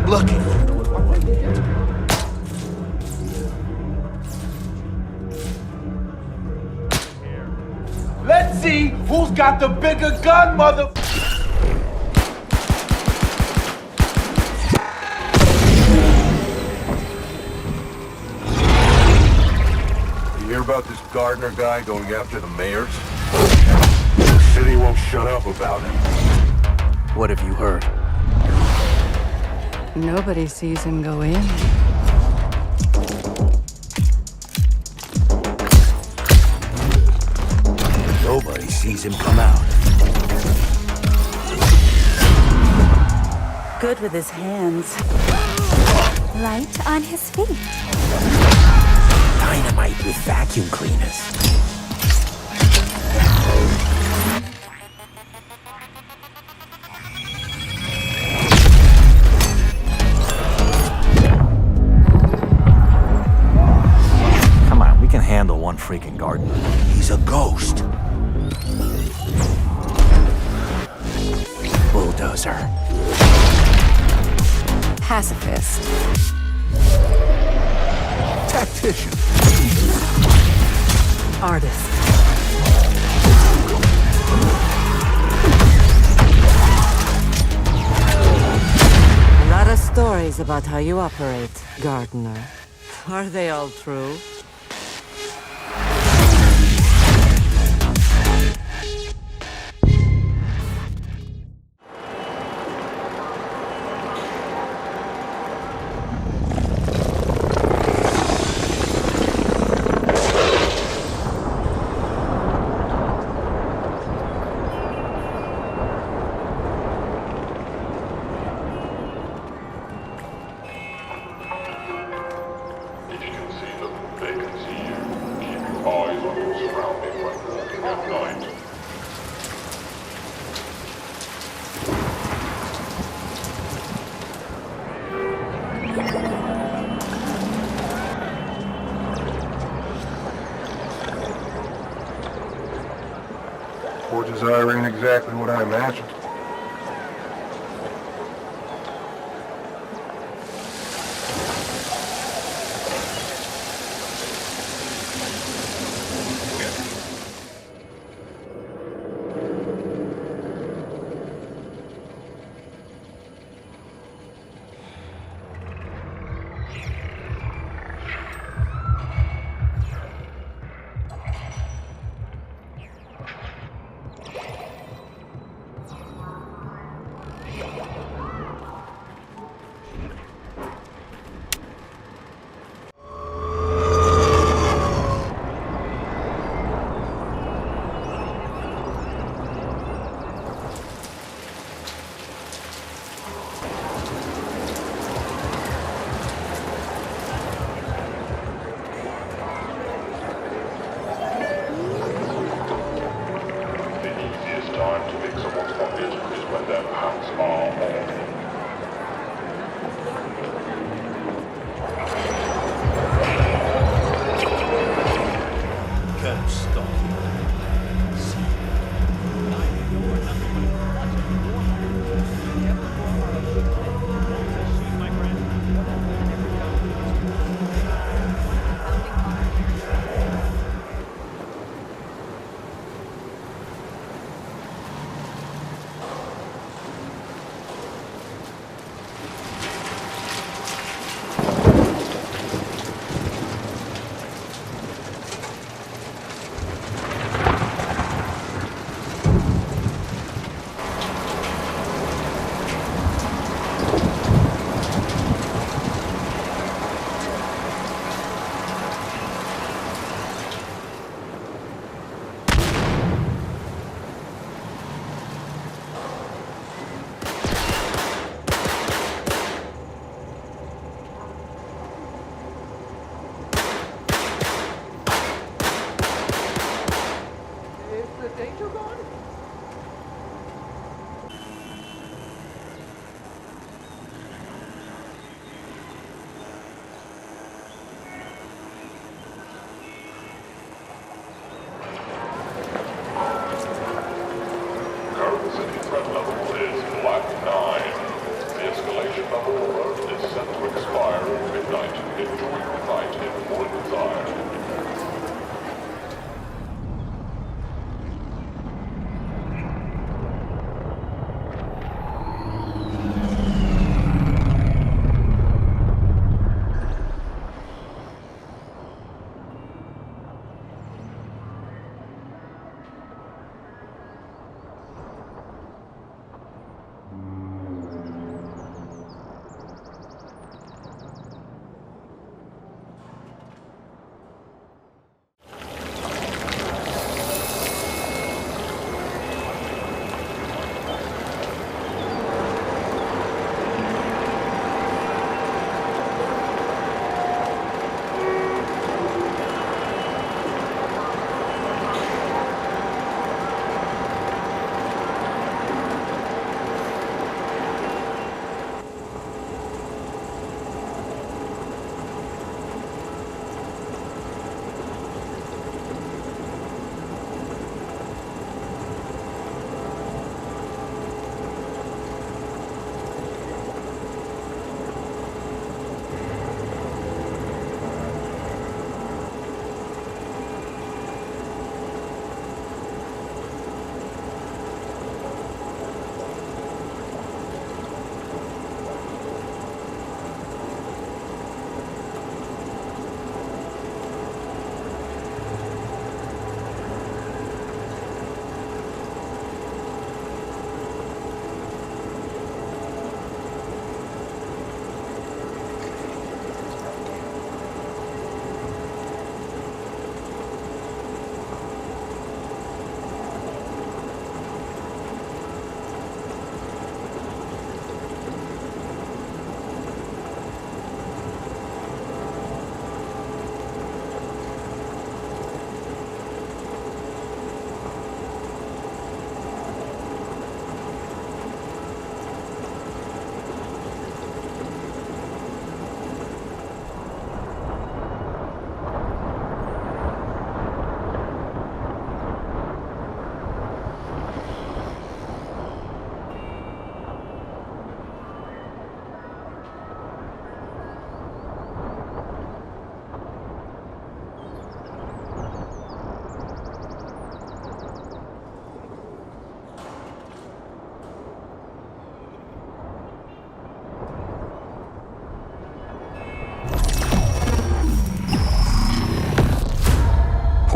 Lucky. Let's see who's got the bigger gun, mother... You hear about this Gardner guy going after the mayors? The city won't shut up about him. What have you heard? Nobody sees him go in. Nobody sees him come out. Good with his hands. Light on his feet. Dynamite with vacuum cleaners. Come on, we can handle one freaking gardener. He's a ghost. Bulldozer. Pacifist. Tactician. Artist. A lot of stories about how you operate, Gardener. Are they all true? Poor desire ain't exactly what I imagined.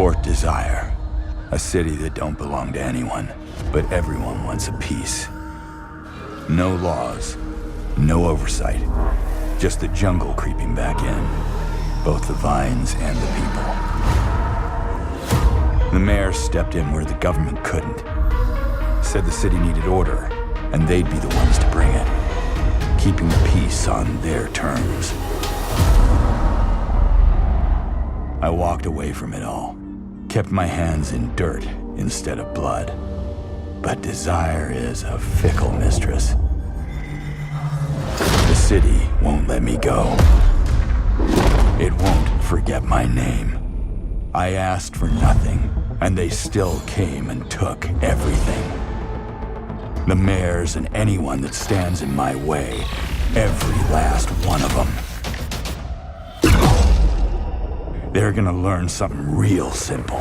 Port Desire. A city that don't belong to anyone, but everyone wants a piece. No laws, no oversight. Just the jungle creeping back in. Both the vines and the people. The mayor stepped in where the government couldn't. Said the city needed order, and they'd be the ones to bring it. Keeping the peace on their terms. I walked away from it all. Kept my hands in dirt instead of blood. But desire is a fickle mistress. The city won't let me go. It won't forget my name. I asked for nothing, and they still came and took everything. The mayors and anyone that stands in my way, every last one of them. They're gonna learn something real simple.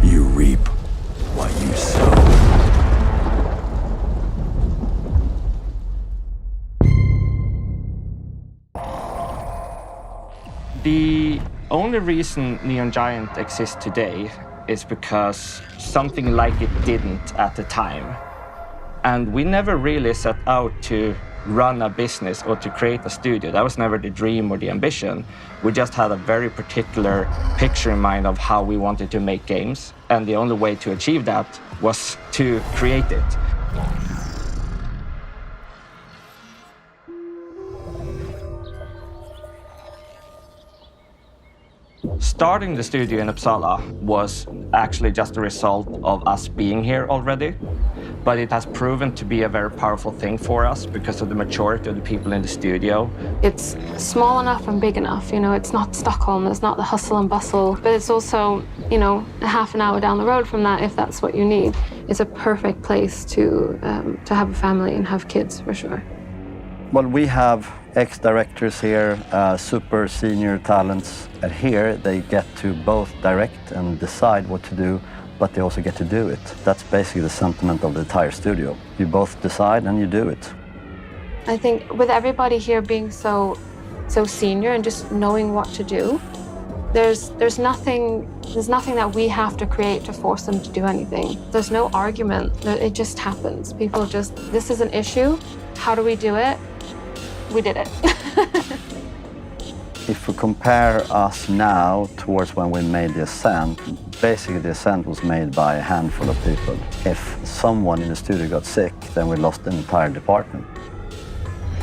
You reap what you sow. The only reason Neon Giant exists today is because something like it didn't at the time. And we never really set out to run a business or to create a studio. That was never the dream or the ambition. We just had a very particular picture in mind of how we wanted to make games. And the only way to achieve that was to create it. Starting the studio in Uppsala was actually just a result of us being here already, but it has proven to be a very powerful thing for us because of the maturity of the people in the studio. It's small enough and big enough, you know, it's not Stockholm, it's not the hustle and bustle, but it's also, you know, a half an hour down the road from that if that's what you need. It's a perfect place to have a family and have kids, for sure. Well, we have ex-directors here, super senior talents. And here they get to both direct and decide what to do, but they also get to do it. That's basically the sentiment of the entire studio. You both decide and you do it. I think with everybody here being so senior and just knowing what to do, there's nothing that we have to create to force them to do anything. There's no argument. It just happens. People just, this is an issue. How do we do it? We did it. If we compare us now towards when we made the Ascent, basically the Ascent was made by a handful of people. If someone in the studio got sick, then we lost an entire department.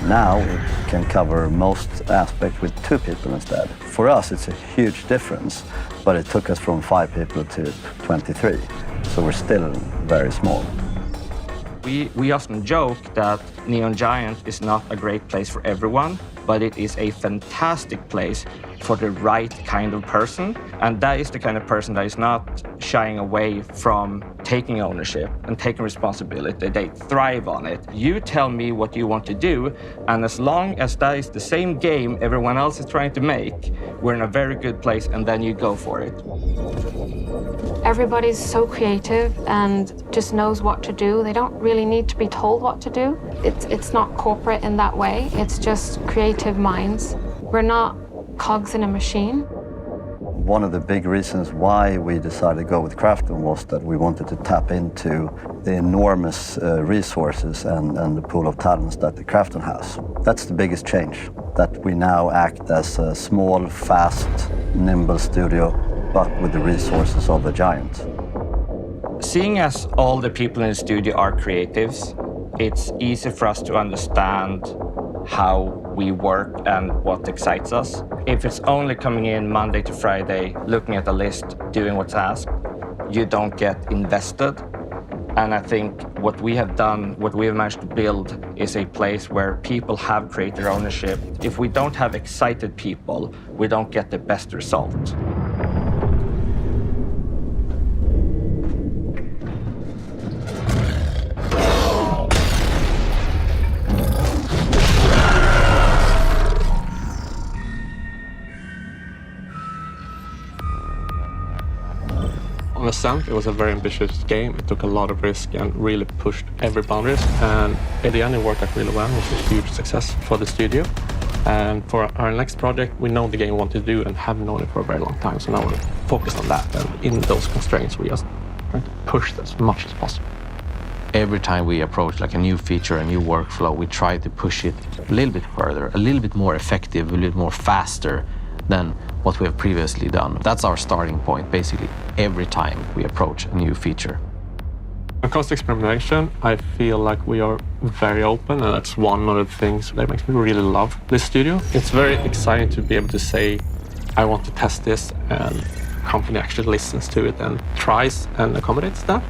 Now we can cover most aspects with 2 people instead. For us, it's a huge difference, but it took us from 5 people to 23. So we're still very small. We often joke that Neon Giant is not a great place for everyone, but it is a fantastic place for the right kind of person. And that is the kind of person that is not shying away from taking ownership and taking responsibility. They thrive on it. You tell me what you want to do, and as long as that is the same game everyone else is trying to make, we're in a very good place, and then you go for it. Everybody's so creative and just knows what to do. They don't really need to be told what to do. It's not corporate in that way. It's just creative minds. We're not cogs in a machine. One of the big reasons why we decided to go with Krafton was that we wanted to tap into the enormous resources and the pool of talents that the Krafton has. That's the biggest change, that we now act as a small, fast, nimble studio, but with the resources of a giant. Seeing as all the people in the studio are creatives, it's easy for us to understand how we work and what excites us. If it's only coming in Monday to Friday, looking at the list, doing what's asked, you don't get invested. And I think what we have done, what we have managed to build, is a place where people have creator ownership. If we don't have excited people, we don't get the best result. Ascent, it was a very ambitious game. It took a lot of risk and really pushed every boundaries. And in the end, it worked out really well. It was a huge success for the studio. And for our next project, we know the game we want to do and have known it for a very long time. So now we're focused on that. And in those constraints, we just trying to push it as much as possible. Every time we approach like a new feature, a new workflow, we try to push it a little bit further, a little bit more effective, a little more faster than what we have previously done. That's our starting point, basically, every time we approach a new feature. When it comes to experimentation, I feel like we are very open, and that's one of the things that makes me really love this studio. It's very exciting to be able to say, I want to test this, and the company actually listens to it and tries and accommodates that.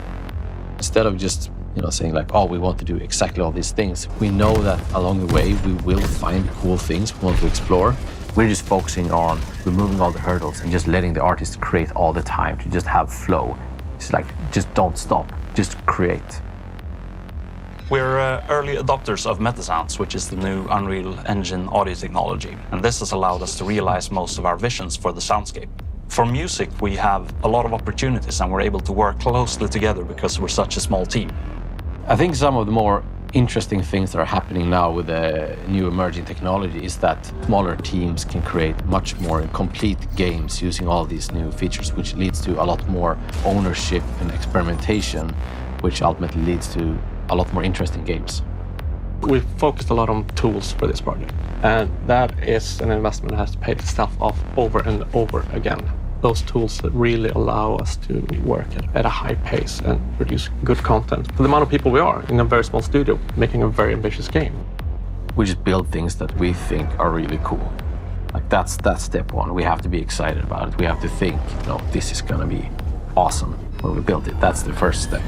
Instead of just saying like, oh, we want to do exactly all these things, we know that along the way we will find cool things we want to explore. We're just focusing on removing all the hurdles and just letting the artists create all the time, to just have flow. It's like, just don't stop, just create. We're early adopters of Metasounds, which is the new Unreal Engine audio technology, and this has allowed us to realize most of our visions for the soundscape. For music, we have a lot of opportunities, and we're able to work closely together because we're such a small team. I think some of the more interesting things that are happening now with the new emerging technology is that smaller teams can create much more complete games using all these new features, which leads to a lot more ownership and experimentation, which ultimately leads to a lot more interesting games. We've focused a lot on tools for this project, and that is an investment that has to pay itself off over and over again. Those tools that really allow us to work at a high pace and produce good content for the amount of people we are in a very small studio, making a very ambitious game. We just build things that we think are really cool. Like that's step one. We have to be excited about it. We have to think, this is gonna be awesome when we build it. That's the first step.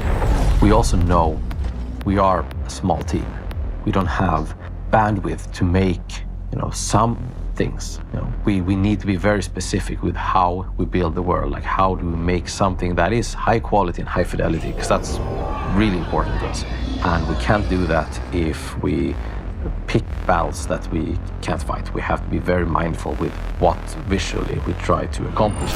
We also know we are a small team. We don't have bandwidth to make, some things. We need to be very specific with how we build the world. Like, how do we make something that is high quality and high fidelity? Because that's really important to us. And we can't do that if we pick battles that we can't fight. We have to be very mindful with what visually we try to accomplish.